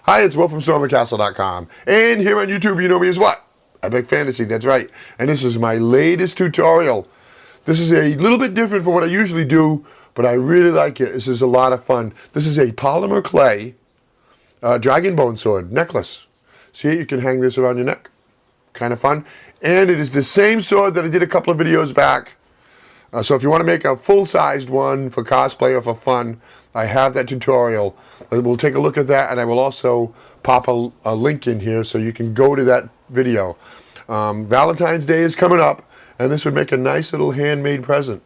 Hi, it's Will from StormTheCastle.com. And here on YouTube, you know me as what? Epic Fantasy, that's right. And this is my latest tutorial. This is a little bit different from what I usually do, but I really like it. This is a lot of fun. This is a polymer clay DragonBone sword necklace. See, you can hang this around your neck. Kind of fun. And it is the same sword that I did a couple of videos back. So if you want to make a full-sized one for cosplay or for fun, I have that tutorial. We'll take a look at that, and I will also pop a link in here so you can go to that video. Valentine's Day is coming up, and this would make a nice little handmade present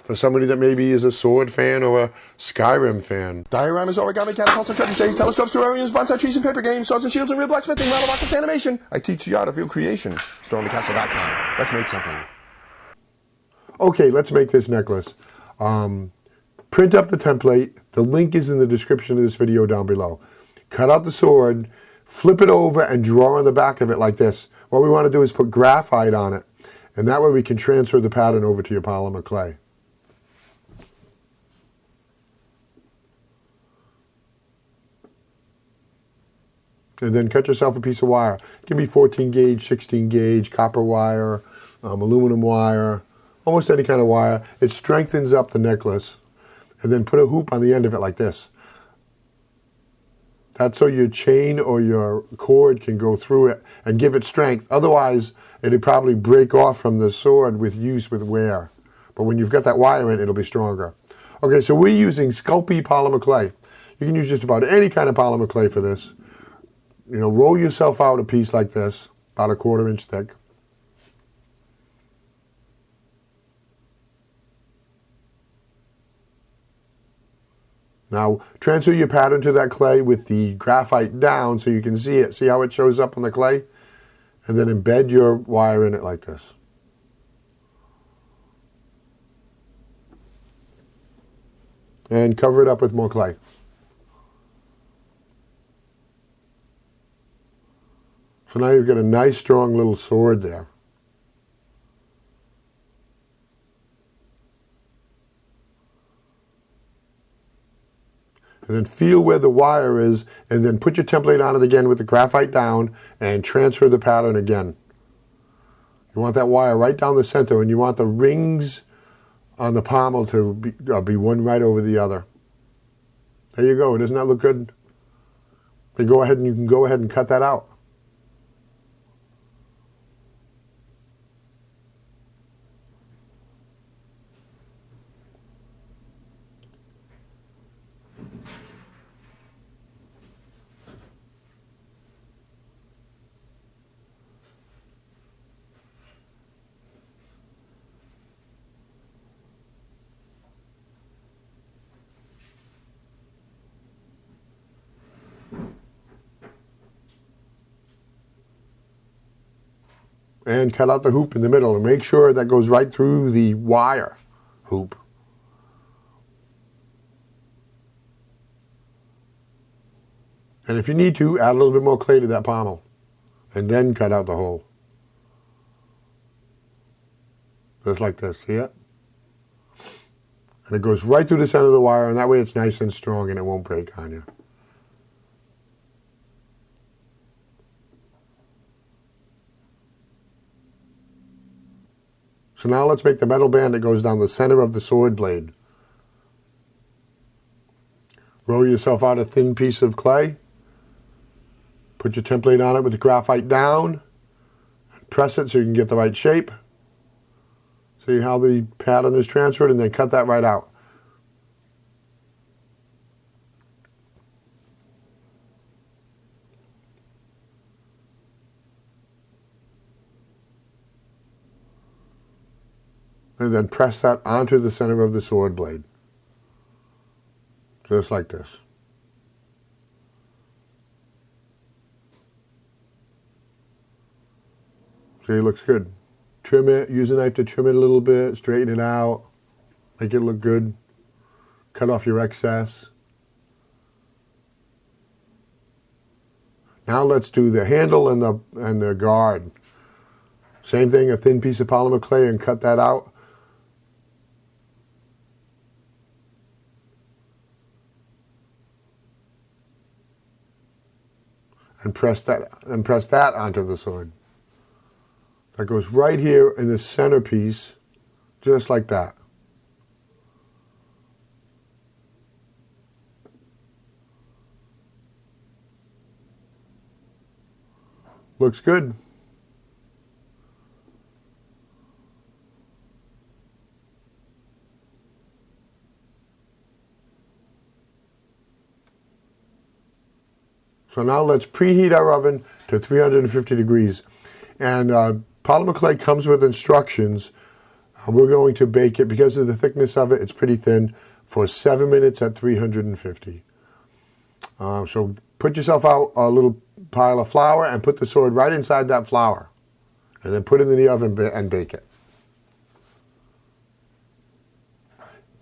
for somebody that maybe is a sword fan or a Skyrim fan. Dioramas, origami, catapults, and trebuchets, telescopes, terrariums, bonsai trees, and paper games, swords and shields, and real blacksmithing, rattle rockets, animation. I teach the art of real creation. StormTheCastle.com. Let's make something. Okay, let's make this necklace. Print up the template. The link is in the description of this video down below. Cut out the sword, flip it over, and draw on the back of it like this. What we want to do is put graphite on it, and that way we can transfer the pattern over to your polymer clay. And then cut yourself a piece of wire. It can be 14 gauge, 16 gauge, copper wire, aluminum wire, almost any kind of wire. It strengthens up the necklace. And then put a hoop on the end of it like this. That's so your chain or your cord can go through it and give it strength. Otherwise, it'd probably break off from the sword with use with wear. But when you've got that wire in, it'll be stronger. Okay, so we're using Sculpey polymer clay. You can use just about any kind of polymer clay for this. You know, roll yourself out a piece like this, about a 1/4 inch thick. Now, transfer your pattern to that clay with the graphite down so you can see it. See how it shows up on the clay? And then embed your wire in it like this. And cover it up with more clay. So now you've got a nice, strong little sword there. And then feel where the wire is, and then put your template on it again with the graphite down and transfer the pattern again. You want that wire right down the center, and you want the rings on the pommel to be one right over the other. There you go. Doesn't that look good? Then go ahead and you can go ahead and cut that out. And cut out the hoop in the middle and make sure that goes right through the wire hoop. And if you need to, add a little bit more clay to that pommel and then cut out the hole. Just like this, see it? And it goes right through the center of the wire, and that way it's nice and strong and it won't break on you. So now let's make the metal band that goes down the center of the sword blade. Roll yourself out a thin piece of clay. Put your template on it with the graphite down. And press it so you can get the right shape. See how the pattern is transferred, and then cut that right out. And then press that onto the center of the sword blade. Just like this. See, it looks good. Trim it, use a knife to trim it a little bit, straighten it out, make it look good. Cut off your excess. Now let's do the handle and the guard. Same thing, a thin piece of polymer clay and cut that out. and press that onto the sword. That goes right here in the centerpiece, just like that. Looks good. So now let's preheat our oven to 350 degrees. And polymer clay comes with instructions. We're going to bake it, because of the thickness of it, it's pretty thin, for 7 minutes at 350. So put yourself out a little pile of flour and put the sword right inside that flour. And then put it in the oven and bake it.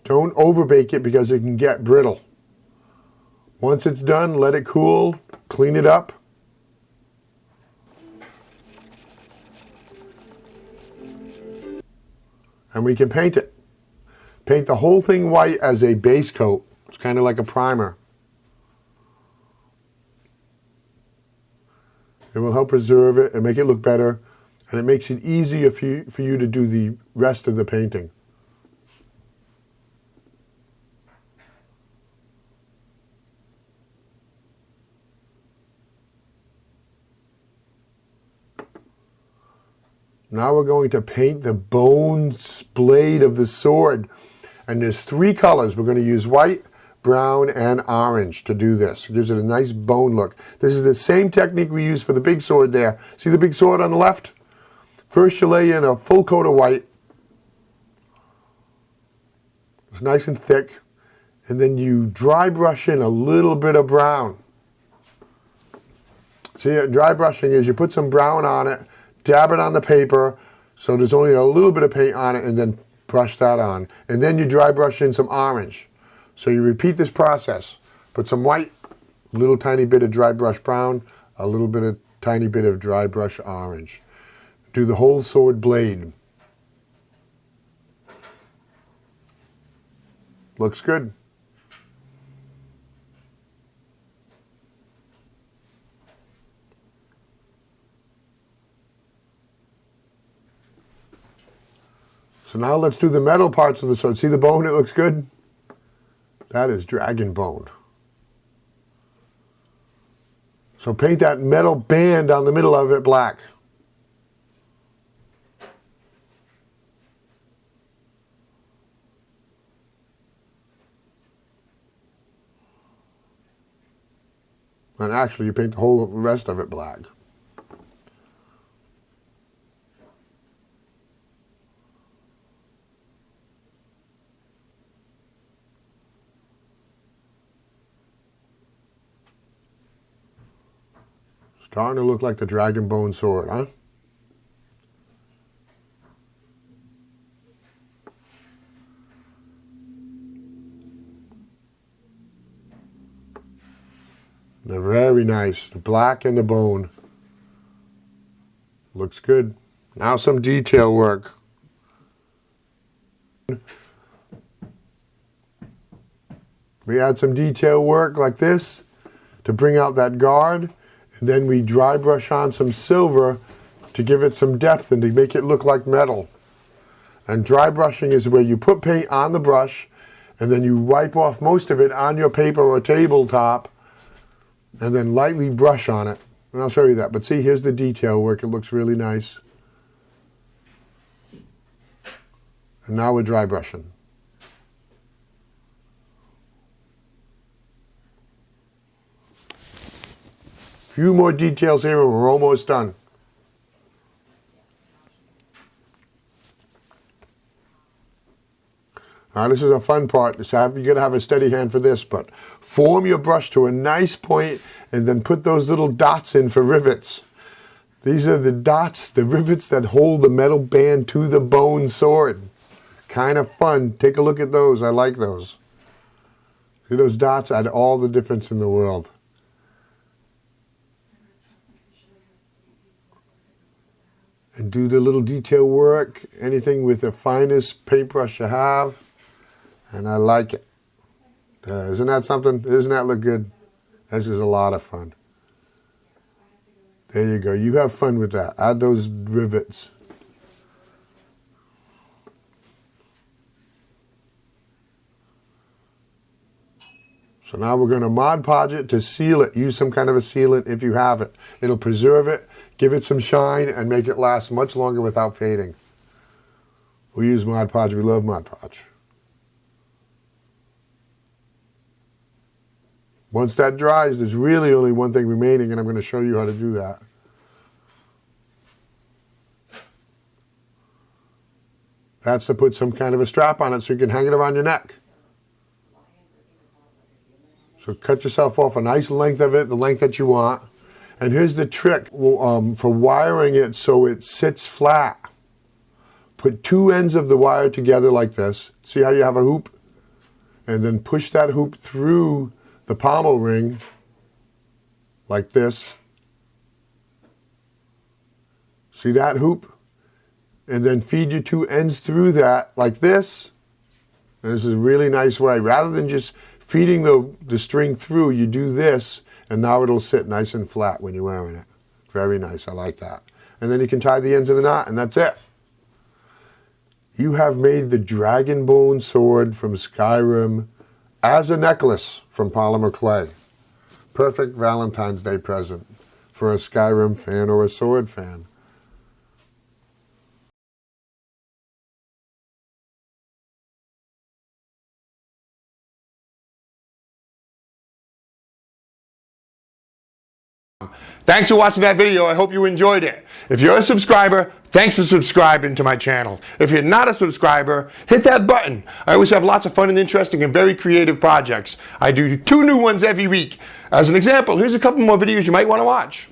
Don't overbake it because it can get brittle. Once it's done, let it cool, clean it up. And we can paint it. Paint the whole thing white as a base coat. It's kind of like a primer. It will help preserve it and make it look better, and it makes it easier for you to do the rest of the painting. Now we're going to paint the bone blade of the sword. And there's 3 colors. We're going to use white, brown, and orange to do this. It gives it a nice bone look. This is the same technique we use for the big sword there. See the big sword on the left? First you lay in a full coat of white. It's nice and thick. And then you dry brush in a little bit of brown. See, dry brushing is you put some brown on it, dab it on the paper, so there's only a little bit of paint on it, and then brush that on. And then you dry brush in some orange. So you repeat this process. Put some white, a little tiny bit of dry brush brown, a little bit of tiny bit of dry brush orange. Do the whole sword blade. Looks good. So now let's do the metal parts of the sword. See the bone? It looks good. That is DragonBone. So paint that metal band down the middle of it black. And actually you paint the whole rest of it black. Starting to look like the DragonBone sword, huh? They're very nice. The black and the bone. Looks good. Now some detail work. We add some detail work like this to bring out that guard. And then we dry brush on some silver to give it some depth and to make it look like metal. And dry brushing is where you put paint on the brush and then you wipe off most of it on your paper or tabletop and then lightly brush on it. And I'll show you that. But see, here's the detail work. It looks really nice. And now we're dry brushing. Few more details here and we're almost done. Now this is a fun part. You're going to have a steady hand for this, but form your brush to a nice point and then put those little dots in for rivets. These are the dots, the rivets that hold the metal band to the bone sword. Kind of fun. Take a look at those. I like those. See, those dots add all the difference in the world. And do the little detail work, anything with the finest paintbrush you have. And I like it. Isn't that something? Doesn't that look good? This is a lot of fun. There you go. You have fun with that. Add those rivets. So now we're going to Mod Podge it to seal it. Use some kind of a sealant if you have it. It'll preserve it, give it some shine, and make it last much longer without fading. We use Mod Podge. We love Mod Podge. Once that dries, there's really only one thing remaining, and I'm going to show you how to do that. That's to put some kind of a strap on it so you can hang it around your neck. So cut yourself off a nice length of it, the length that you want. And here's the trick for wiring it so it sits flat. Put two ends of the wire together like this. See how you have a hoop? And then push that hoop through the pommel ring like this. See that hoop? And then feed your two ends through that like this. And this is a really nice way. Rather than just feeding the string through, you do this, and now it'll sit nice and flat when you're wearing it. Very nice, I like that. And then you can tie the ends of the knot, and that's it. You have made the DragonBone sword from Skyrim as a necklace from polymer clay. Perfect Valentine's Day present for a Skyrim fan or a sword fan. Thanks for watching that video. I hope you enjoyed it. If you're a subscriber, thanks for subscribing to my channel. If you're not a subscriber, hit that button. I always have lots of fun and interesting and very creative projects. I do 2 new ones every week. As an example, here's a couple more videos you might want to watch.